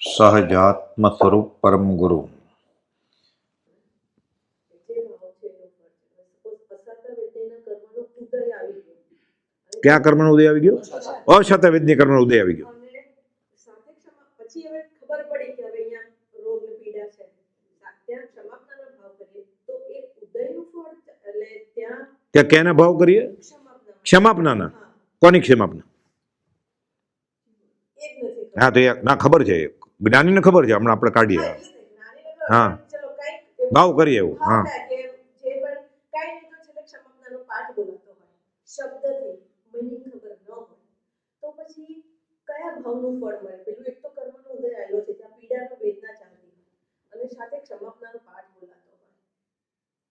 સહજાત્મ સ્વરૂપ પરમ ગુરુ. ક્યાં કર્મનો ઉદય આવી ગયો? અશત વિદ્ય કર્મનો ઉદય આવી ગયો. ત્યાં કેના ભાવ કરીએ? ક્ષમાપનાના. કોની ક્ષમાપના? હા તો ના ખબર છે, જ્ઞાનીને ખબર છે, હમણાં આપણે કાઢીએ. હા ભાવ કરીએ એવું. હા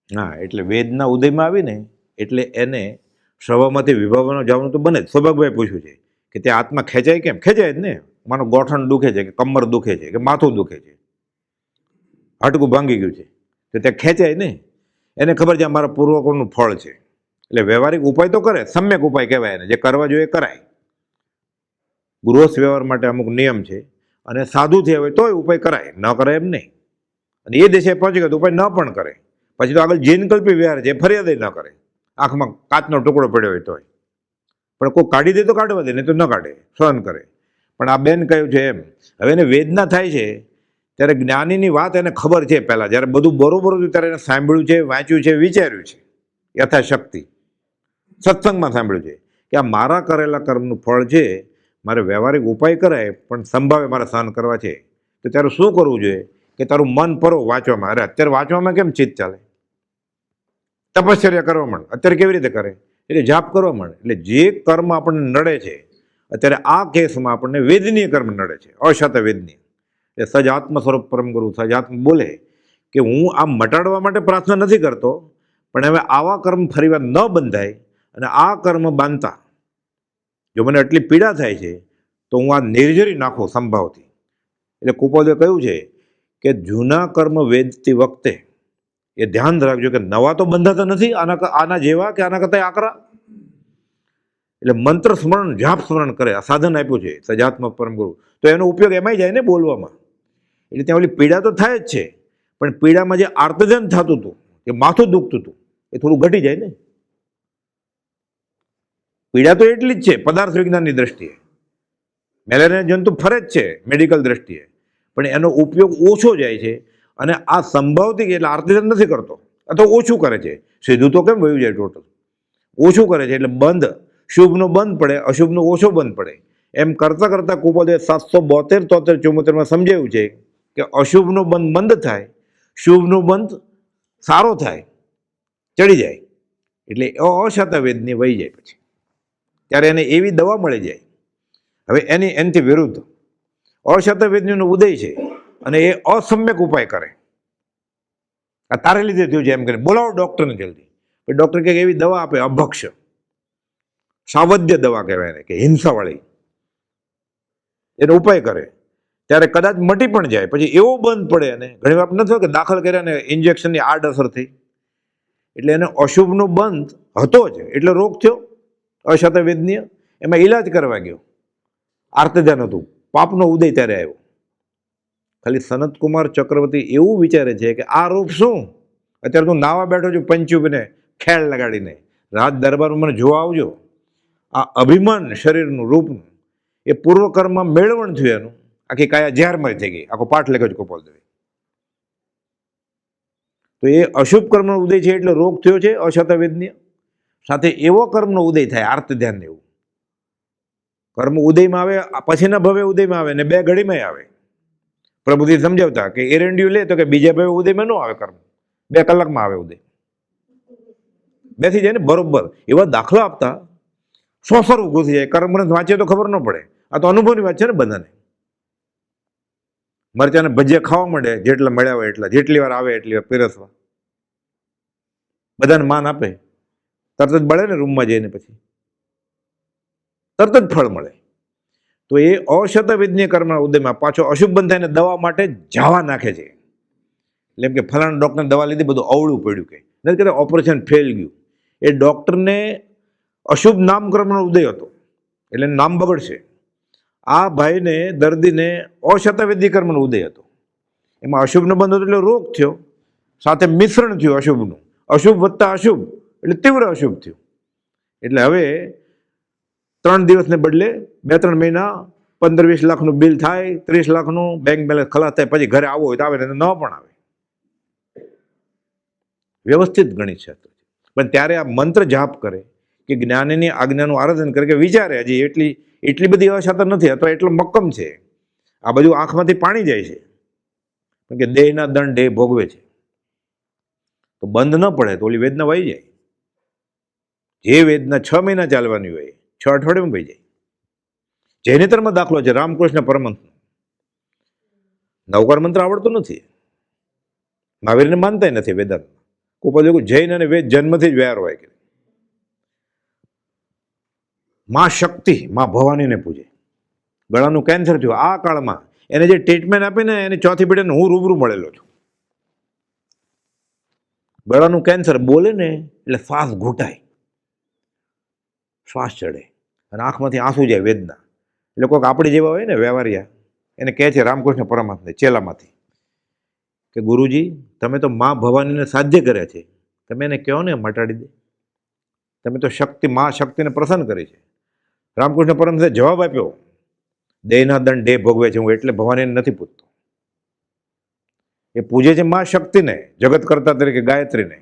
હા એટલે વેદના ઉદયમાં આવીને એટલે એને સ્વભાવમાંથી વિભાવવાનો જવાનું તો બને જ. સ્વભાગભાઈ પૂછ્યું છે કે ત્યાં આત્મા ખેંચાય કેમ? ખેંચાય જ ને. માનો ગોઠણ દુખે છે કે કમર દુખે છે કે માથું દુખે છે, હાડકું ભાંગી ગયું છે, તો ત્યાં ખેંચાય ને. એને ખબર છે આ મારા પૂર્વકોનું ફળ છે, એટલે વ્યવહારિક ઉપાય તો કરે. સમ્યક ઉપાય કહેવાય એને. જે કરવા જોઈએ કરાય. ગૃહસ્થ વ્યવહાર માટે અમુક નિયમ છે, અને સાધુ થયા હોય તોય ઉપાય કરાય, ન કરાય એમ નહીં. અને એ દેશે પહોંચી ગયો તો ઉપાય ન પણ કરે. પછી તો આગળ જીનકલ્પી વ્યવહાર છે, ફરિયાદ ન કરે. આંખમાં કાચનો ટુકડો પડ્યો હોય તોય પણ કોઈ કાઢી દે તો કાઢવા દે, નહીં તો ન કાઢે, સહન કરે. પણ આ બેન કહ્યું છે એમ, હવે એને વેદના થાય છે ત્યારે જ્ઞાનીની વાત એને ખબર છે. પહેલાં જ્યારે બધું બરોબર હતું ત્યારે એને સાંભળ્યું છે, વાંચ્યું છે, વિચાર્યું છે યથાશક્તિ. સત્સંગમાં સાંભળ્યું છે કે આ મારા કરેલા કર્મનું ફળ છે, મારે વ્યવહારિક ઉપાય કરાય પણ સંભાવે મારે સહન કરવા છે. તો ત્યારે શું કરવું જોઈએ કે તારું મન પરો વાંચવામાં. અરે અત્યારે વાંચવામાં કેમ ચિત્ત ચાલે? તપશ્ચર્યા કરવા માંડ. અત્યારે કેવી રીતે કરે? એટલે જાપ કરવા માંડ. એટલે જે કર્મ આપણને નડે છે અત્યારે આ કેસમાં આપણને વેદનીય કર્મ નડે છે, અશત વેદનીય. એટલે સજાત્મ સ્વરૂપ પરમ ગુરુ સજાત્મ બોલે કે હું આ મટાડવા માટે પ્રાર્થના નથી કરતો, પણ હવે આવા કર્મ ફરીવાર ન બંધાય. અને આ કર્મ બાંધતા જો મને આટલી પીડા થાય છે તો હું આ નિર્જરી નાખું સંભાવથી. એટલે કુપોદે કહ્યું છે કે જૂના કર્મ વેદતી વખતે એ ધ્યાન રાખજો કે નવા તો બંધાતા નથી આના જેવા કે આના કરતા આકરા. એટલે મંત્ર સ્મરણ, જાપ સ્મરણ કરે. આ સાધન આપ્યું છે સજાત્મ પરમ ગુરુ, તો એનો ઉપયોગ એમાંય જાય ને બોલવામાં. એટલે ત્યાં ઓલી પીડા તો થાય જ છે, પણ પીડામાં જે આર્તજન થતું હતું, કે માથું દુખતું હતું, એ થોડું ઘટી જાય ને. પીડા તો એટલી જ છે પદાર્થ વિજ્ઞાનની દ્રષ્ટિએ. મેલેરિયા જંતુ ફરે જ છે મેડિકલ દ્રષ્ટિએ, પણ એનો ઉપયોગ ઓછો જાય છે. અને આ સંભાવથી એટલે આર્તજન નથી કરતો, અથવા ઓછું કરે છે. સીધું તો કેમ વયું જાય ટોટલ? ઓછું કરે છે. એટલે બંધ, શુભનો બંધ પડે, અશુભનો ઓછો બંધ પડે. એમ કરતાં કરતાં કુપોદે 772, 73, 74માં સમજાવ્યું છે કે અશુભનો બંધ મંદ થાય, શુભનો બંધ સારો થાય, ચડી જાય. એટલે અશત વેદની વહી જાય. પછી ત્યારે એને એવી દવા મળી જાય. હવે એનાથી વિરુદ્ધ અશત વેદનીનો ઉદય છે અને એ અસમ્યક ઉપાય કરે. આ તારે લીધે થયું છે એમ કરીને બોલાવો ડૉક્ટરને જલ્દી. ડૉક્ટર કે એવી દવા આપે, અભક્ષ સાવધ્ય દવા કહેવાય એને, કે હિંસાવાળી. એનો ઉપાય કરે ત્યારે કદાચ મટી પણ જાય. પછી એવો બંધ પડે. અને ઘણી વાર ન થયો કે દાખલ કર્યા ને ઇન્જેક્શનની આડઅસર થઈ, એટલે એને અશુભનો બંધ હતો જ, એટલે રોગ થયો અશત વેદનીય. એમાં ઈલાજ કરવા ગયો, આર્તજન હતું, પાપનો ઉદય ત્યારે આવ્યો. ખાલી સનતકુમાર ચક્રવર્તી એવું વિચારે છે કે આ રૂપ શું? અત્યારે તું નાવા બેઠો છું પંચુબને ખેળ લગાડીને, રાજ દરબારમાં મને જોવા આવજો. આ અભિમાન શરીરનું, રૂપનું, એ પૂર્વકર્મમાં મેળવણ થયું એનું. આખી કાયા ઝેરમય થઈ ગઈ. આખો પાઠ લખ્યો છે ગોપાલદેવે. તો એ અશુભ કર્મનો ઉદય છે એટલે રોગ થયો છે અશત વેદનીય. સાથે એવો કર્મનો ઉદય થાય આર્ત ધ્યાન. એવું કર્મ ઉદયમાં આવે, પછીના ભવે ઉદયમાં આવે ને બે ઘડીમાં આવે. પ્રભુજી સમજાવતા કે એરંડિયું લે તો કે બીજા ભવે ઉદયમાં ન આવે કર્મ, 2 કલાકમાં આવે ઉદય. બેસી જાય ને બરોબર. એવા દાખલા આપતા સોસરવું ઘૂસી જાય. કર્મ વાંચે તો ખબર ન પડે. આ તો અનુભવની વાત છે ને બધાને. મરચાને ભજીયા ખાવા મળે, જેટલા મળ્યા હોય એટલા, જેટલી વાર આવે એટલી વાર પીરસવા. બધાને માન આપે, તરત જ બળે ને રૂમમાં જઈને, પછી તરત જ ફળ મળે. તો એ અશત વિજ્ઞ કર્મના ઉદયમાં પાછો અશુભ બંધ થઈને દવા માટે જાવા નાખે છે. એટલે એમ કે ફલાણા ડૉક્ટરને દવા લીધી, બધું અવળું પડ્યું, કે નથી કે ઓપરેશન ફેલ ગયું. એ ડૉક્ટરને અશુભ નામકર્મનો ઉદય હતો એટલે નામ બગડશે. આ ભાઈને દર્દીને અશતવેદી કર્મનો ઉદય હતો. એમાં અશુભનો બંધ હતો એટલે રોગ થયો, સાથે મિશ્રણ થયું અશુભનું. અશુભ વત્તા અશુભ એટલે તીવ્ર અશુભ થયું. એટલે હવે 3 દિવસને બદલે 2-3 મહિના 15-20 લાખનું બિલ થાય, 30 લાખનું બેંક બેલેન્સ ખલાસ થાય, પછી ઘરે આવવો હોય તો આવે ને ન પણ આવે. વ્યવસ્થિત ગણિત છે. પણ ત્યારે આ મંત્ર જાપ કરે કે જ્ઞાનીની આજ્ઞાનું આરાધન કરે કે વિચારે હજી એટલી બધી અવસ્થા નથી અથવા એટલો મક્કમ છે, આ બધું આંખમાંથી પાણી જાય છે, કારણ કે દેહના દંડ દેહ ભોગવે છે. તો બંધ ન પડે તો ઓલી વેદના વહી જાય. જે વેદના 6 મહિના ચાલવાની હોય 6 અઠવાડિયામાં વહી જાય. જૈનેતરમાં દાખલો છે રામકૃષ્ણ પરમહંસનો. નવકાર મંત્ર આવડતો નથી, મહાવીરને માનતા નથી વેદાંત. કોઈ જૈન અને વેદ જન્મથી જ વ્યાર હોય કે માં શક્તિ, માં ભવાનીને પૂજે. ગળાનું કેન્સર થયું આ કાળમાં, એને જે ટ્રીટમેન્ટ આપીને એની ચોથી પેઢીને હું રૂબરૂ મળેલો છું. ગળાનું કેન્સર, બોલે ને એટલે શ્વાસ ઘૂંટાય, શ્વાસ ચડે અને આંખમાંથી આંસુ જાય વેદના. એટલે કોઈક આપણી જેવા હોય ને વ્યવહારિયા, એને કહે છે રામકૃષ્ણ પરમહંસને ચેલામાંથી કે ગુરુજી તમે તો મા ભવાનીને સાધ્ય કર્યા છે, તમે એને કહો ને મટાડી દે, તમે તો શક્તિ મા શક્તિને પ્રસન્ન કરી છે. રામકૃષ્ણ પરમહંસે જવાબ આપ્યો, દેહના દંડ દેહ ભોગવે છે, હું એટલે ભવાનીને નથી પૂજતો. એ પૂજે છે મા શક્તિને, જગત કરતા તરીકે ગાયત્રીને,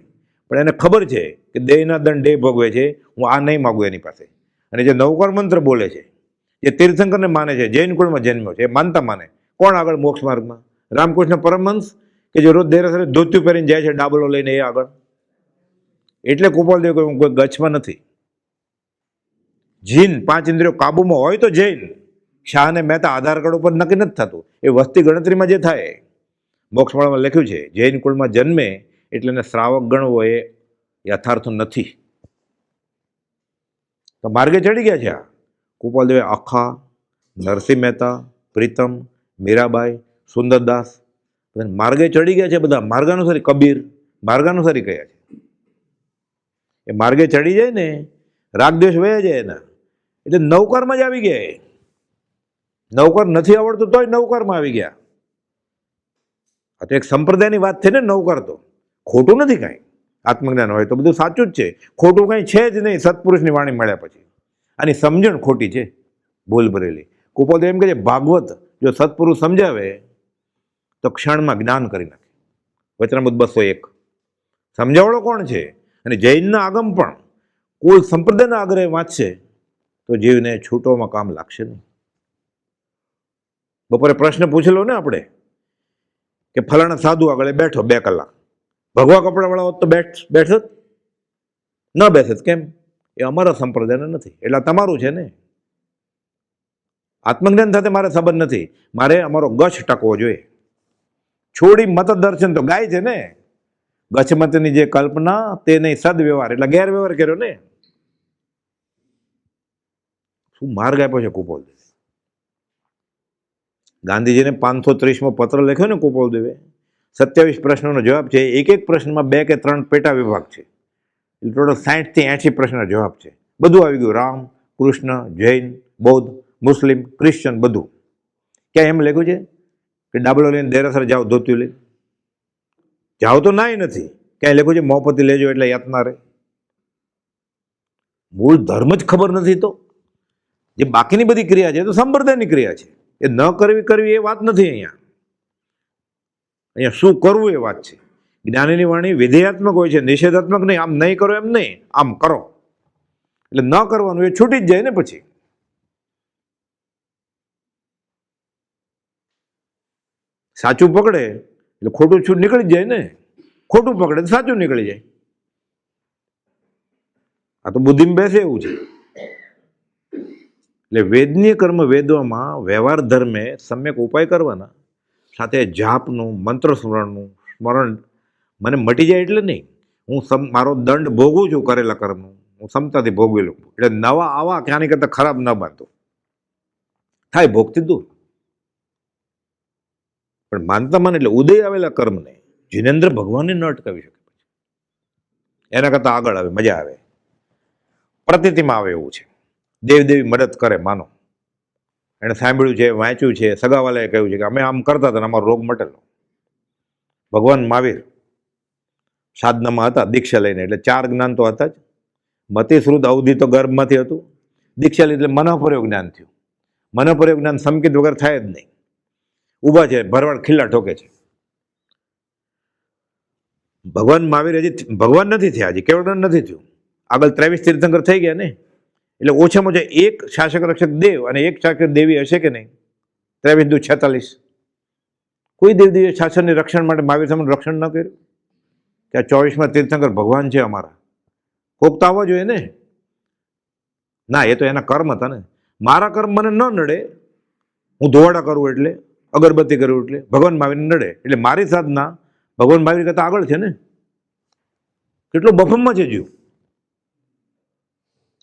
પણ એને ખબર છે કે દેહના દંડ દેહ ભોગવે છે, હું આ નહીં માગું એની પાસે. અને જે નવકાર મંત્ર બોલે છે, જે તીર્થંકરને માને છે, જૈન કુળમાં જન્મ્યો છે, એ માનતા માને કોણ આગળ મોક્ષ માર્ગમાં? રામકૃષ્ણ પરમહંસ કે જે રોજ દેરાસરે ધોતિયું પહેરીને જાય છે ડાબલો લઈને, એ આગળ. એટલે કૃપાલદેવ કહ્યું કોઈ ગચ્છમાં નથી. જીન 5 ઇન્દ્રિયો કાબુમાં હોય તો જૈન. શાહ અને મહેતા આધાર કાર્ડ ઉપર નક્કી નથી થતું, એ વસ્તી ગણતરીમાં જે થાય. મોક્ષમાળામાં લખ્યું છે જૈન કુળમાં જન્મે એટલે એને શ્રાવક ગણવો એ યથાર્થ નથી. તો માર્ગે ચડી ગયા છે આ કૃપાલદેવે. આખા નરસિંહ મહેતા, પ્રીતમ, મીરાબાઈ, સુંદરદાસ માર્ગે ચડી ગયા છે બધા. માર્ગાનુસારી કબીર માર્ગાનુસારી કયા છે. એ માર્ગે ચડી જાય ને રાગદ્વેષ વયા જાય એના, એટલે નવકારમાં જ આવી ગયા. નવકાર નથી આવડતું તોય નવકારમાં આવી ગયા. આ તો એક સંપ્રદાયની વાત થઈ ને. નવકાર તો ખોટું નથી કાંઈ. આત્મજ્ઞાન હોય તો બધું સાચું જ છે, ખોટું કાંઈ છે જ નહીં. સત્પુરુષની વાણી મળ્યા પછી આની સમજણ ખોટી છે, ભૂલ ભરેલી. કૃપાલદેવ એમ કહે છે ભાગવત જો સત્પુરુષ સમજાવે તો ક્ષણમાં જ્ઞાન કરી નાખે. વચનામૃત 201. સમજાવડો કોણ છે? અને જૈનના આગમ પણ કોઈ સંપ્રદાયના આગ્રહે વાંચશે તો જીવને છૂટોમાં કામ લાગશે નહીં. બપોરે પ્રશ્ન પૂછેલો ને આપણે કે ફલાણા સાધુ આગળ બેઠો 2 કલાક, ભગવા કપડાવાળા હોત તો બેઠત ન બેસત. કેમ? એ અમારા સંપ્રદાયના નથી, એટલે તમારું છે ને. આત્મજ્ઞાન સાથે મારે સંબંધ નથી, મારે અમારો ગચ્છ ટકવો જોઈએ. છોડી મત દર્શન તો ગાય છે ને. ગચ્છમતની જે કલ્પના તે નહીં સદવ્યવહાર, એટલે ગેરવ્યવહાર કર્યો ને. શું માર્ગ આપ્યો છે કૃપાલદેવે. ગાંધીજીને 530મો પત્ર લખ્યો ને કૃપાલદેવે, 27 પ્રશ્નોનો જવાબ છે. એક પ્રશ્નમાં 2 કે 3 પેટા વિભાગ છે, એટલે ટોટલ 60 થી 80 પ્રશ્નનો જવાબ છે. બધું આવી ગયું, રામ, કૃષ્ણ, જૈન, બૌદ્ધ, મુસ્લિમ, ક્રિશ્ચન, બધું. ક્યાં એમ લખ્યું છે કે ડાબલો લઈને દેરાસર જાઓ ધોતિયું લઈને જાઓ? તો નાય નથી. ક્યાંય લખ્યું છે મોહપતિ લેજો એટલે યાતના રહે? મૂળ ધર્મ જ ખબર નથી. તો જે બાકીની બધી ક્રિયા છે તો સંપ્રદાયની ક્રિયા છે, એ ન કરવી એ વાત નથી. અહીંયા શું કરવું એ વાત છે. જ્ઞાનીની વાણી વિધેયાત્મક હોય છે, નિષેધાત્મક નહીં. આમ નહીં કરો એમ નહીં, આમ કરો. એટલે ન કરવાનું એ છૂટી જ જાય ને. પછી સાચું પકડે એટલે ખોટું છૂટ નીકળી જ જાય ને. ખોટું પકડે તો સાચું નીકળી જાય. આ તો બુદ્ધિમાં બેસે એવું છે. એટલે વેદનીય કર્મ વેદોમાં વ્યવહાર ધર્મે સમ્યક ઉપાય કરવાના, સાથે જાપનું, મંત્ર સ્મરણ મને મટી જાય એટલે નહીં. હું મારો દંડ ભોગવું છું કરેલા કર્મનું, હું ક્ષમતાથી ભોગવી લઉં. એટલે નવા આવા કે આની કરતાં ખરાબ ન બાંધો, થાય ભોગથી દૂર. પણ માનતા માને એટલે ઉદય આવેલા કર્મને જીનેન્દ્ર ભગવાનને ન અટકાવી શકે. એના કરતાં આગળ આવે, મજા આવે, પ્રતીતિમાં આવે એવું છે. દેવદેવી મદદ કરે માનો. એણે સાંભળ્યું છે, વાંચ્યું છે, સગાવાલાએ કહ્યું છે કે અમે આમ કરતા હતા ને અમારો રોગ મટેલો. ભગવાન મહાવીર સાધનામાં હતા દીક્ષા લઈને, એટલે 4 જ્ઞાન તો હતા જ. મતિ શ્રુત અવધિ તો ગર્ભમાંથી હતું. દીક્ષા લીધી એટલે મનઃપર્યો જ્ઞાન થયું. મનઃપર્યો જ્ઞાન સંકેત વગર થાય જ નહીં. ઊભા છે, ભરવાડ ખીલ્લા ઠોકે છે. ભગવાન મહાવીર હજી ભગવાન નથી થયા, હજી કેવળ નથી થયું. આગળ 23 તીર્થંકર થઈ ગયા ને, એટલે ઓછામાં ઓછા એક શાસક રક્ષક દેવ અને એક શાસક દેવી હશે કે નહીં? 23 દુ 46. કોઈ દેવદેવીએ શાસનની રક્ષણ માટે મહાવીર સામે રક્ષણ ન કર્યું કે આ 24માં તીર્થંકર ભગવાન છે અમારા? કોક તો આવવા જોઈએ ને. ના, એ તો એના કર્મ હતા ને. મારા કર્મ મને ન નડે, હું ધોવાડા કરું એટલે, અગરબત્તી કરું એટલે ભગવાન મહાવીરને નડે, એટલે મારી સાધના ભગવાન મહાવીર કરતા આગળ છે ને. કેટલો બફમમાં છે જીવ,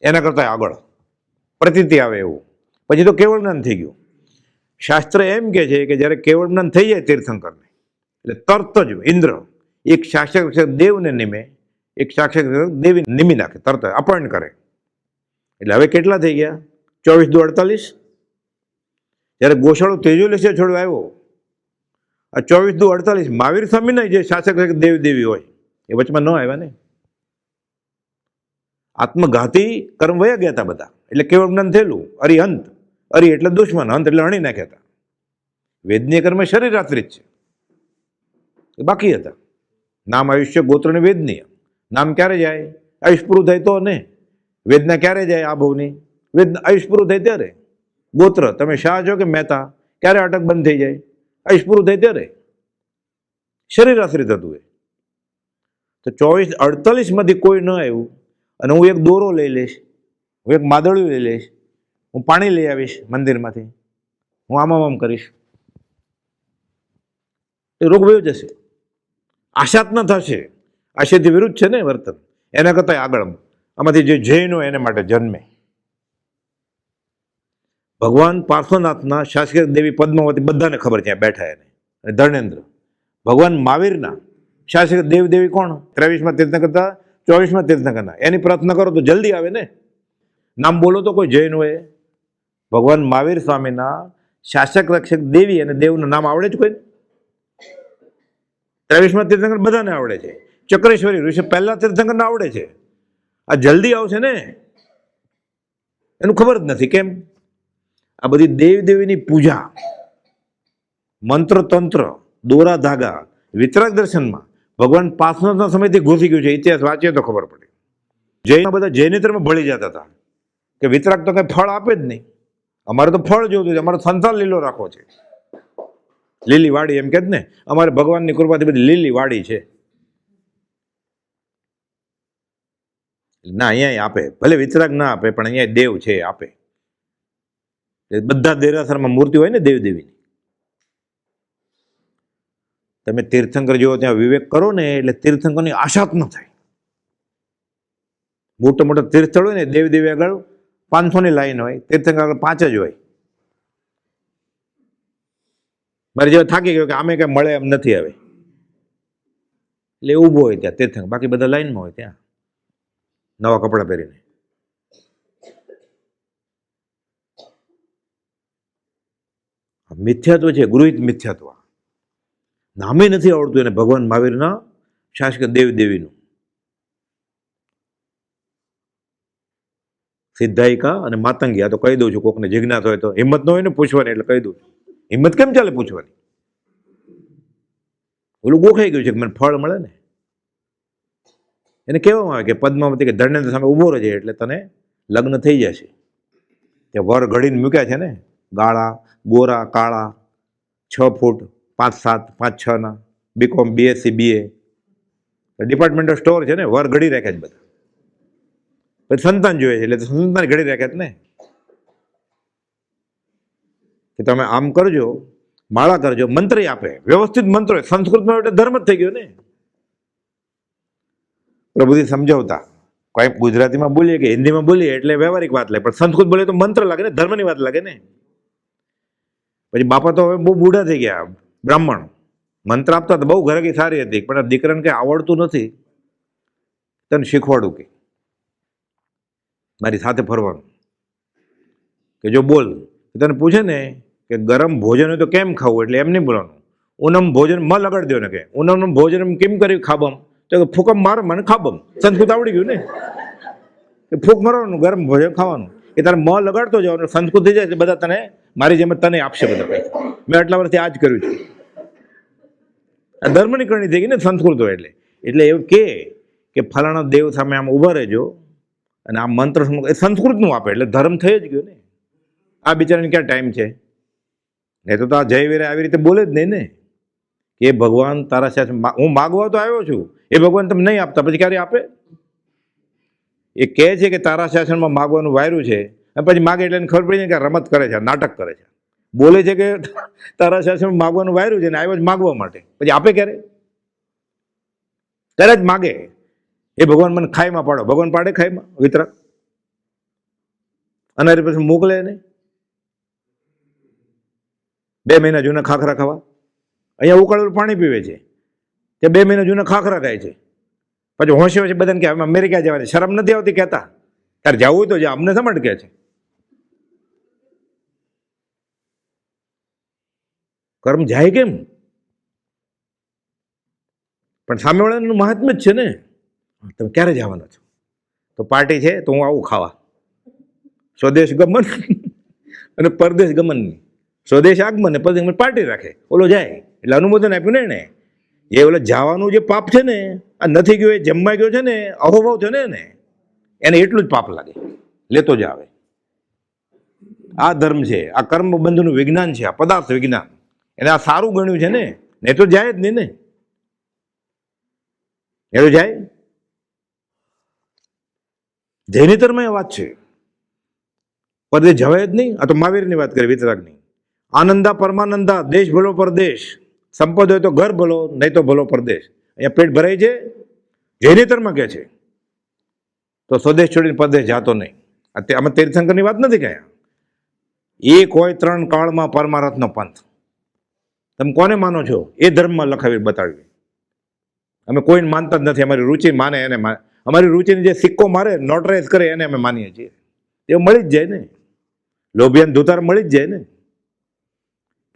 એના કરતા આગળ પ્રતીતિ આવે એવું. પછી તો કેવળ જ્ઞાન થઈ ગયું. શાસ્ત્ર એમ કે છે કે જ્યારે કેવળ જ્ઞાન થઈ જાય તીર્થંકરને, એટલે તરત જ ઇન્દ્ર એક શાસક દેવને નિમે, એક શાસક દેવી નિમી નાખે, તરત અપોઇન્ટ કરે. એટલે હવે કેટલા થઈ ગયા? 24 દુ 48. જ્યારે ગોશાળો તેજોલેશે છોડવા આવ્યો, આ 24 દુ 48 મહાવીર સ્વામીના જે શાસક દેવ દેવી હોય એ વચમાં ન આવ્યા ને. આત્મઘાતી કર્મ વયા ગયા હતા બધા, એટલે કેવળ જ્ઞાન થયેલું. અરિહંત, અરિ એટલે દુશ્મન, અંત એટલે હણી નાખ્યા હતા. વેદનીય કર્મ શરીર આશ્રિત છે, એ બાકી હતા. નામ આયુષ્ય ગોત્રને વેદનીય. નામ ક્યારે જાય? આયુષ પૂરું થાય તો ને. વેદના ક્યારે જાય? આ ભવની વેદના આયુષ પૂરું થાય ત્યારે. ગોત્ર, તમે શાહ છો કે મહેતા, ક્યારે અટક બંધ થઈ જાય? આયુષ પૂરું થાય ત્યારે. શરીર આશ્રિત હતું એ. તો 24 48માંથી કોઈ ન આવ્યું, અને હું એક દોરો લઈ લઈશ, હું એક માદળિયું લઈ લઈશ, હું પાણી લઈ આવીશ મંદિરમાંથી, હું આમ કરીશ, એ રોગ વયો જશે. આશાત ન થશે. આશાથી વિરુદ્ધ છે ને વર્તન. એના કરતાં આગળ આમાંથી જે જૈનો એને માટે જન્મે. ભગવાન પાર્શ્વનાથના શાસક દેવી પદ્માવતી બધાને ખબર છે, બેઠા એને, અને ધર્મેન્દ્ર. ભગવાન મહાવીરના શાસક દેવ દેવી કોણ? 23માં તીર્થંકર હતા, 24માં તીર્થંકરના. એની પ્રાર્થના કરો તો જલ્દી આવે ને. નામ બોલો તો કોઈ જૈન હોય. ભગવાન મહાવીર સ્વામીના શાસક રક્ષક દેવી અને દેવનું નામ આવડે જ કોઈ? 23માં તીર્થંકર બધાને આવડે છે. ચક્રેશ્વરી ઋષિ પહેલા તીર્થંકરને આવડે છે. આ જલ્દી આવશે ને એનું ખબર જ નથી. કેમ? આ બધી દેવ દેવીની પૂજા, મંત્ર તંત્ર, દોરા ધાગા, વિતરાગ દર્શનમાં ભગવાન પાર્શ્વનાથના સમયથી ઘૂસી ગયું છે. ઇતિહાસ વાંચીએ તો ખબર પડે. જૈન બધા જૈનેતરમાં ભળી જતા હતા કે વિતરાગ તો કઈ ફળ આપે જ નહીં, અમારે તો ફળ જોતું છે, અમારો સંસાર લીલો રાખવો છે. લીલી વાડી એમ કે જ ને, અમારે ભગવાનની કૃપાથી બધી લીલી વાડી છે. ના, અહીંયા આપે, ભલે વિતરાગ ના આપે, પણ અહીંયા દેવ છે આપે. બધા દેરાસરમાં મૂર્તિ હોય ને દેવ દેવીની. તમે તીર્થંકર જેવો ત્યાં વિવેક કરો ને, એટલે તીર્થંકરની આશા જ ન થાય. મોટા મોટા તીર્થસ્થળ હોય ને, દેવ દેવી આગળ 500ની લાઈન હોય, તીર્થંકર આગળ 5 જ હોય. મારે જેવા થાકી ગયો કે આમે કઈ મળે એમ નથી હવે, એટલે ઊભો હોય ત્યાં તીર્થંકર, બાકી બધા લાઈનમાં હોય ત્યાં નવા કપડાં પહેરીને. મિથ્યાત્વ છે, ગૃહિત મિથ્યાત્વ. નામે નથી આવડતું એને ભગવાન મહાવીરના શાસક દેવ દેવીનું. સિદ્ધાયિકા અને માતંગી, આ તો કહી દઉં છું, કોકને જિજ્ઞાસ હોય તો. હિંમત ન હોય ને પૂછવાની, એટલે કહી દઉં છું. હિંમત કેમ ચાલે પૂછવાની? ઓલું ગોખાઈ ગયું છે કે મને ફળ મળે ને. એને કહેવામાં આવે કે પદ્માવતી કે ધર્મેન્દ્ર સામે ઊભો રહેજે એટલે તને લગ્ન થઈ જશે. ત્યાં વર ઘડીને મૂક્યા છે ને, ગાળા, ગોરા, કાળા, 6 ફૂટ 5 7 5 6 ના, BCom BSc BA, departmental store છે ને, વર ઘડી રાખ્યા જ બધા. પછી સંતાન જોઈએ છે એટલે સંતાન ઘડી રાખ્યા જ ને, કે તમે આમ કરજો, માળા કરજો, મંત્ર આપે, વ્યવસ્થિત મંત્રો. સંસ્કૃતમાં એટલે ધર્મ જ થઈ ગયો ને. પ્રભુજી સમજાવતા, કોઈ ગુજરાતીમાં બોલીએ કે હિન્દીમાં બોલીએ એટલે વ્યવહારિક વાત લાગે, પણ સંસ્કૃત બોલીએ તો મંત્ર લાગે ને, ધર્મની વાત લાગે ને. પછી બાપા તો હવે બહુ બુઢા થઈ ગયા, બ્રાહ્મણ મંત્ર આપતા તો બહુ ઘરકી સારી હતી, પણ આ દીકરાને કંઈ આવડતું નથી, તને શીખવાડું કે મારી સાથે ફરવાનું, કે જો બોલ તને પૂછે ને કે ગરમ ભોજન હોય તો કેમ ખાવું, એટલે એમ નહીં બોલવાનું, ઉનમ ભોજન માં લગાડી દો ને, કે ઉનમ ભોજન કેમ કરી ખાબમ, તો કે ફૂકમ મારો મને ખાબમ. સંસ્કૃત આવડી ગયું ને, કે ફૂક મારવાનું, ગરમ ભોજન ખાવાનું. એ તારે મ લગાડતો જાવ ને સંસ્કૃત થઈ જાય એટલે બધા તને મારી જેમ તને આપશે બધા પૈસા. મેં આટલા વર્ષથી આ જ કર્યું છે. આ ધર્મની કરણી થઈ ગઈ ને સંસ્કૃત હોય એટલે એવું કે ફલાણા દેવ સામે આમ ઊભા રહેજો અને આ મંત્ર એ સંસ્કૃતનું આપે એટલે ધર્મ થઈ જ ગયો ને. આ બિચારાને ક્યાં ટાઈમ છે? નહીં તો આ જય વીરે આવી રીતે બોલે જ નહીં ને કે ભગવાન તારા સાથે હું માગવા તો આવ્યો છું, એ ભગવાન તમે નહીં આપતા પછી ક્યારે આપે? એ કહે છે કે તારા શાસનમાં માગવાનું વાયરું છે અને પછી માગે એટલે એને ખબર પડી જાય કે રમત કરે છે, નાટક કરે છે. બોલે છે કે તારા શાસનમાં માગવાનું વાયરું છે ને આવ્યો જ માગવા માટે, પછી આપે ક્યારે? ત્યારે જ માગે એ ભગવાન મને ખાઈમાં પાડો, ભગવાન પાડે ખાઈમાં વિતરાક? અને પછી મોકલે ને 2 મહિના જૂના ખાખરા ખાવા. અહીંયા ઉકાળેલું પાણી પીવે છે, તે 2 મહિના જૂના ખાખરા ખાય છે. પછી હોશે હોશે બધાને કે અમેરિકા જવાની શરમ નથી આવતી કહેતા? ત્યારે જવું હોય તો જા, અમને સમજ કે છે. કર્મ જાય કેમ? પણ સામેવાળાનું મહાત્મ્ય જ છે ને. તમે ક્યારે જવાના છો? તો પાર્ટી છે તો હું આવું ખાવા. સ્વદેશ ગમન અને પરદેશ ગમનની. સ્વદેશ આગમન ને પરદેશ પાર્ટી રાખે, ઓલો જાય એટલે અનુમોદન આપ્યું ને એને. એ ઓલે જવાનું જે પાપ છે ને, આ નથી ગયો એ જમવા ગયો છે ને, અહોભાવ છે ને એને એટલું જ પાપ લાગે, લેતો જ આવે. આ ધર્મ છે, આ કર્મ બંધનું વિજ્ઞાન છે, આ પદાર્થ વિજ્ઞાન. એને આ સારું ગણ્યું છે ને, નહીં તો જાય જ નહીં ને. એ તો જાય. જૈનેતરમાં એ વાત છે, પરદેશ જવાય જ નહીં. આ તો મહાવીરની વાત કરી, વિતરાગની. આનંદા પરમાનંદા, દેશ ભલો પરદેશ, સંપદ હોય તો ઘર ભલો, નહીં તો ભલો પરદેશ. અહીંયા પેટ ભરાય છે, જૈનેતરમાં કહે છે. તો સ્વદેશ છોડીને પરદેશ જાતો નહીં. આમાં તીર્થંકરની વાત નથી કહ્યા. એક હોય 3 કાળમાં પરમારથનો પંથ. તમે કોને માનો છો એ ધર્મમાં લખાવી બતાવ્યું. અમે કોઈને માનતા જ નથી. અમારી રુચિ માને એને અમારી રુચિને જે સિક્કો મારે, નોટરાઇઝ કરે એને અમે માનીએ છીએ. એ મળી જ જાય ને, લોભિયાન ધુતાર મળી જ જાય ને.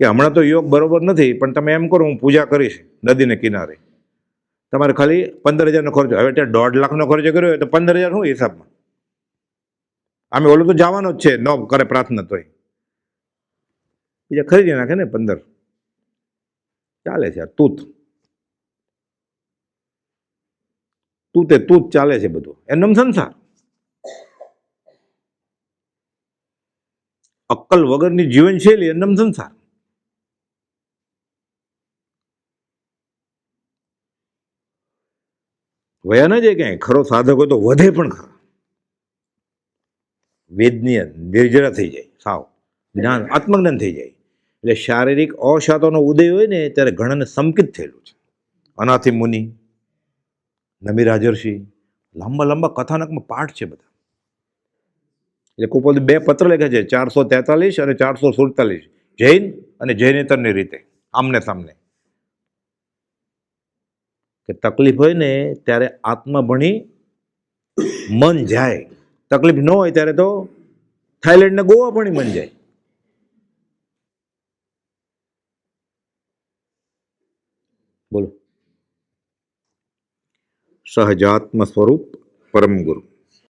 કે હમણાં તો યોગ બરોબર નથી, પણ તમે એમ કરો હું પૂજા કરીશ નદીને કિનારે, તમારે ખાલી 15,000નો ખર્ચો. હવે ત્યાં 1.5 લાખનો ખર્ચો કર્યો હોય તો 15,000 શું હિસાબમાં? આમે ઓલું તો જવાનો જ છે, ન કરે પ્રાર્થના તોય બીજા ખરીદી નાખે ને 15. ચાલે છે તૂત ચાલે છે બધું. એમનેમ સંસાર. અક્કલ વગરની જીવનશૈલી, એમનેમ સંસાર. વયા ન જાય ક્યાંય. ખરો સાધક હોય તો વધે પણ ખરા. વેદનીય નિર્જરા થઈ જાય, સાવ જ્ઞાન આત્મજ્ઞાન થઈ જાય. એટલે શારીરિક અશાતોનો ઉદય હોય ને ત્યારે ઘણાને સંકિત થયેલું છે. અનાથી મુનિ, નમી રાજર્ષિ, લાંબા કથાનકમાં પાઠ છે બધા. એટલે કુપોલ 2 પત્ર લખ્યા છે, 443 અને 447, જૈન અને જૈનેતરની રીતે આમને સામને. કે તકલીફ હોય ને ત્યારે આત્મા ભણી મન જાય. તકલીફ ન હોય ત્યારે તો થાઈલેન્ડ ને ગોવા ભણી મન જાય. બોલો. સહજાત્મ સ્વરૂપ પરમ ગુરુ.